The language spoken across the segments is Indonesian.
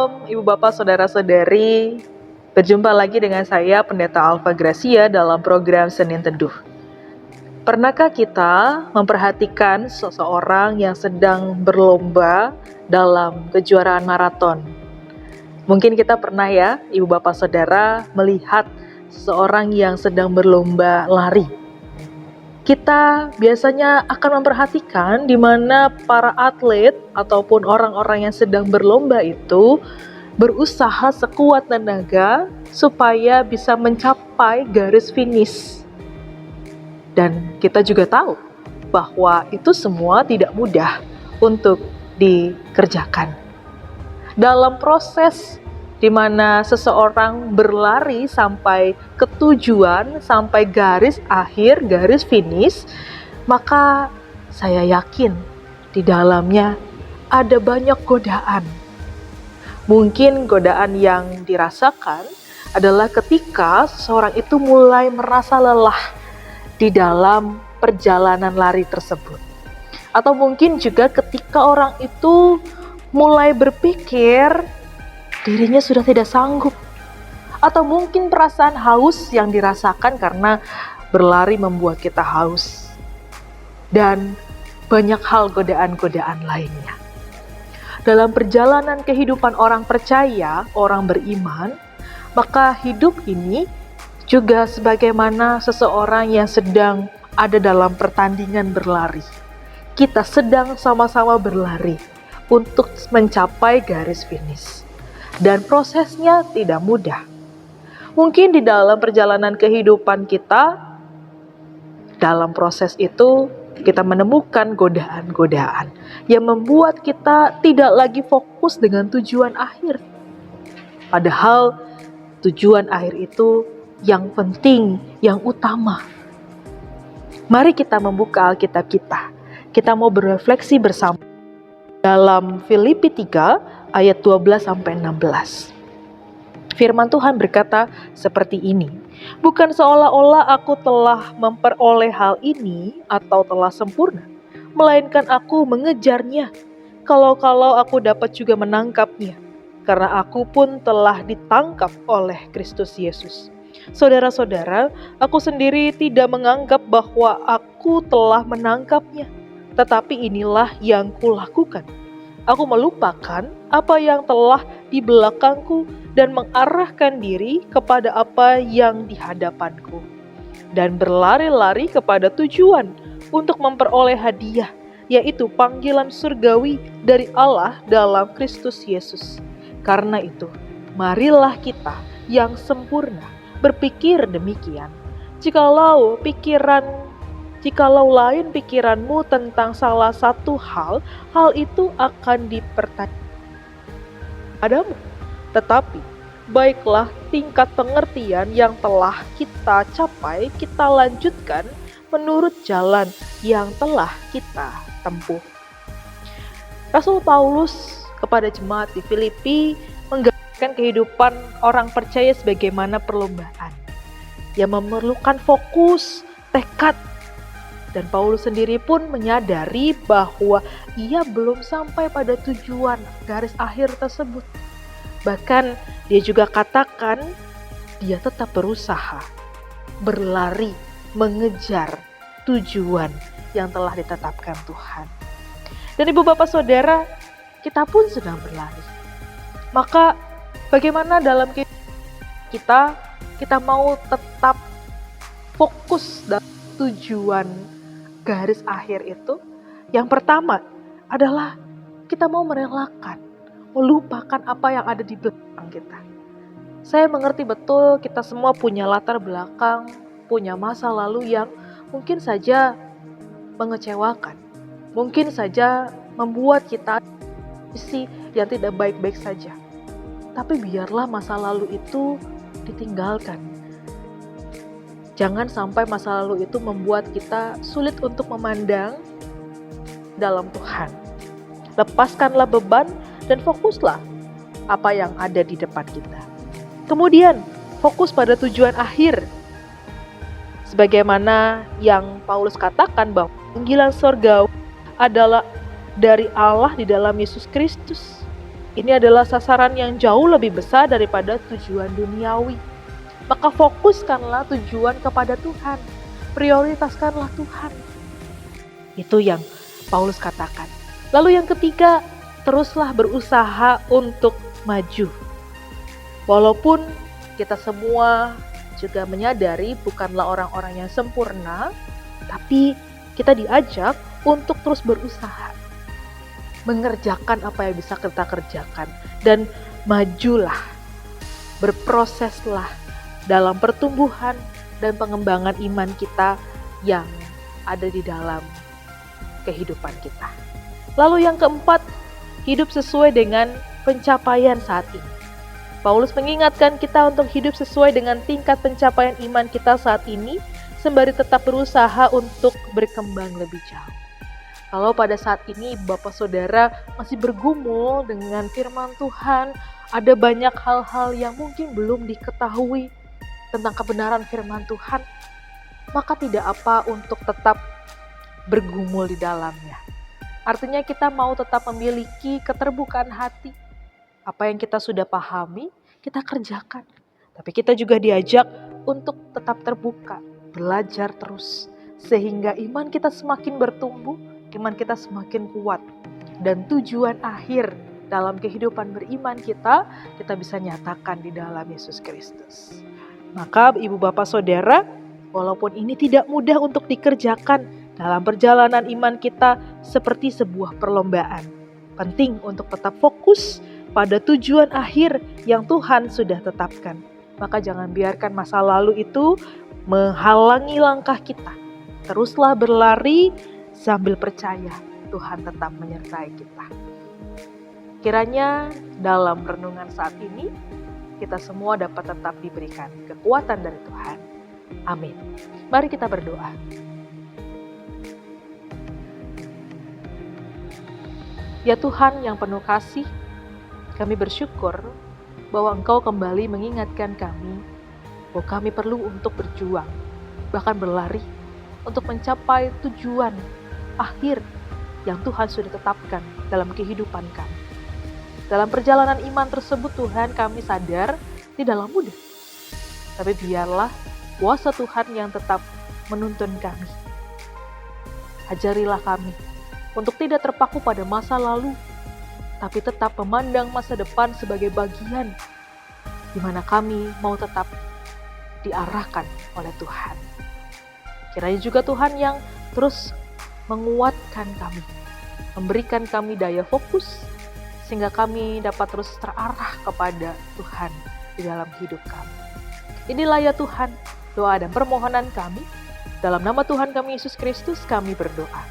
Shalom, Ibu Bapak Saudara-saudari. Berjumpa lagi dengan saya, Pendeta Alfa Gracia, dalam program Senin Teduh. Pernahkah kita memperhatikan seseorang yang sedang berlomba dalam kejuaraan maraton? Mungkin kita pernah ya, Ibu Bapak Saudara, melihat seseorang yang sedang berlomba lari. Kita biasanya akan memperhatikan di mana para atlet ataupun orang-orang yang sedang berlomba itu berusaha sekuat tenaga supaya bisa mencapai garis finish. Dan kita juga tahu bahwa itu semua tidak mudah untuk dikerjakan. Dalam proses di mana seseorang berlari sampai ke tujuan, sampai garis akhir, garis finish, maka saya yakin di dalamnya ada banyak godaan. Mungkin godaan yang dirasakan adalah ketika seseorang itu mulai merasa lelah di dalam perjalanan lari tersebut. Atau mungkin juga ketika orang itu mulai berpikir dirinya sudah tidak sanggup, atau mungkin perasaan haus yang dirasakan karena berlari membuat kita haus, dan banyak hal godaan-godaan lainnya. Dalam perjalanan kehidupan orang percaya, orang beriman, maka hidup ini juga sebagaimana seseorang yang sedang ada dalam pertandingan berlari. Kita sedang sama-sama berlari untuk mencapai garis finish. Dan prosesnya tidak mudah. Mungkin di dalam perjalanan kehidupan kita, dalam proses itu kita menemukan godaan-godaan yang membuat kita tidak lagi fokus dengan tujuan akhir. Padahal tujuan akhir itu yang penting, yang utama. Mari kita membuka Alkitab kita. Kita mau berefleksi bersama dalam Filipi 3 ayat 12-16. Firman Tuhan berkata seperti ini, "Bukan seolah-olah aku telah memperoleh hal ini atau telah sempurna, melainkan aku mengejarnya, kalau-kalau aku dapat juga menangkapnya, karena aku pun telah ditangkap oleh Kristus Yesus." Saudara-saudara, aku sendiri tidak menganggap bahwa aku telah menangkapnya, tetapi inilah yang kulakukan. Aku melupakan apa yang telah di belakangku dan mengarahkan diri kepada apa yang di hadapanku, dan berlari-lari kepada tujuan untuk memperoleh hadiah, yaitu panggilan surgawi dari Allah dalam Kristus Yesus. Karena itu, marilah kita yang sempurna berpikir demikian. Jikalau lain pikiranmu tentang salah satu hal itu akan dipertanyakan padamu. Tetapi baiklah tingkat pengertian yang telah kita capai, kita lanjutkan menurut jalan yang telah kita tempuh. Rasul Paulus kepada jemaat di Filipi menggambarkan kehidupan orang percaya sebagaimana perlombaan yang memerlukan fokus, tekad. Dan Paulus sendiri pun menyadari bahwa ia belum sampai pada tujuan garis akhir tersebut. Bahkan dia juga katakan dia tetap berusaha, berlari, mengejar tujuan yang telah ditetapkan Tuhan. Dan Ibu Bapak Saudara, kita pun sedang berlari. Maka bagaimana dalam kita mau tetap fokus dalam tujuan garis akhir itu? Yang pertama adalah kita mau merelakan, melupakan apa yang ada di belakang kita. Saya mengerti betul kita semua punya latar belakang, punya masa lalu yang mungkin saja mengecewakan, mungkin saja membuat kita isi yang tidak baik-baik saja. Tapi biarlah masa lalu itu ditinggalkan. Jangan sampai masa lalu itu membuat kita sulit untuk memandang dalam Tuhan. Lepaskanlah beban dan fokuslah apa yang ada di depan kita. Kemudian, fokus pada tujuan akhir. Sebagaimana yang Paulus katakan bahwa panggilan surgawi adalah dari Allah di dalam Yesus Kristus. Ini adalah sasaran yang jauh lebih besar daripada tujuan duniawi. Maka fokuskanlah tujuan kepada Tuhan. Prioritaskanlah Tuhan. Itu yang Paulus katakan. Lalu yang ketiga, teruslah berusaha untuk maju. Walaupun kita semua juga menyadari bukanlah orang-orang yang sempurna, tapi kita diajak untuk terus berusaha. Mengerjakan apa yang bisa kita kerjakan. Dan majulah, berproseslah dalam pertumbuhan dan pengembangan iman kita yang ada di dalam kehidupan kita. Lalu yang keempat, hidup sesuai dengan pencapaian saat ini. Paulus mengingatkan kita untuk hidup sesuai dengan tingkat pencapaian iman kita saat ini, sembari tetap berusaha untuk berkembang lebih jauh. Kalau pada saat ini Bapak Saudara masih bergumul dengan firman Tuhan, ada banyak hal-hal yang mungkin belum diketahui tentang kebenaran firman Tuhan, maka tidak apa untuk tetap bergumul di dalamnya. Artinya kita mau tetap memiliki keterbukaan hati. Apa yang kita sudah pahami, kita kerjakan. Tapi kita juga diajak untuk tetap terbuka, belajar terus. Sehingga iman kita semakin bertumbuh, iman kita semakin kuat. Dan tujuan akhir dalam kehidupan beriman kita bisa nyatakan di dalam Yesus Kristus. Maka Ibu Bapak Saudara, walaupun ini tidak mudah untuk dikerjakan dalam perjalanan iman kita seperti sebuah perlombaan. Penting untuk tetap fokus pada tujuan akhir yang Tuhan sudah tetapkan. Maka jangan biarkan masa lalu itu menghalangi langkah kita. Teruslah berlari sambil percaya Tuhan tetap menyertai kita. Kiranya dalam renungan saat ini, kita semua dapat tetap diberikan kekuatan dari Tuhan. Amin. Mari kita berdoa. Ya Tuhan yang penuh kasih, kami bersyukur bahwa Engkau kembali mengingatkan kami bahwa kami perlu untuk berjuang, bahkan berlari untuk mencapai tujuan akhir yang Tuhan sudah tetapkan dalam kehidupan kami. Dalam perjalanan iman tersebut Tuhan, kami sadar tidaklah mudah. Tapi biarlah kuasa Tuhan yang tetap menuntun kami. Ajarilah kami untuk tidak terpaku pada masa lalu, tapi tetap memandang masa depan sebagai bagian di mana kami mau tetap diarahkan oleh Tuhan. Kiranya juga Tuhan yang terus menguatkan kami, memberikan kami daya fokus, sehingga kami dapat terus terarah kepada Tuhan di dalam hidup kami. Inilah ya Tuhan, doa dan permohonan kami. Dalam nama Tuhan kami Yesus Kristus kami berdoa.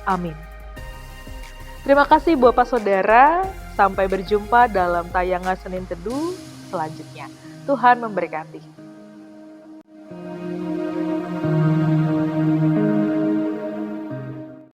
Amin. Terima kasih Bapak Saudara, sampai berjumpa dalam tayangan Senin Teduh selanjutnya. Tuhan memberkati.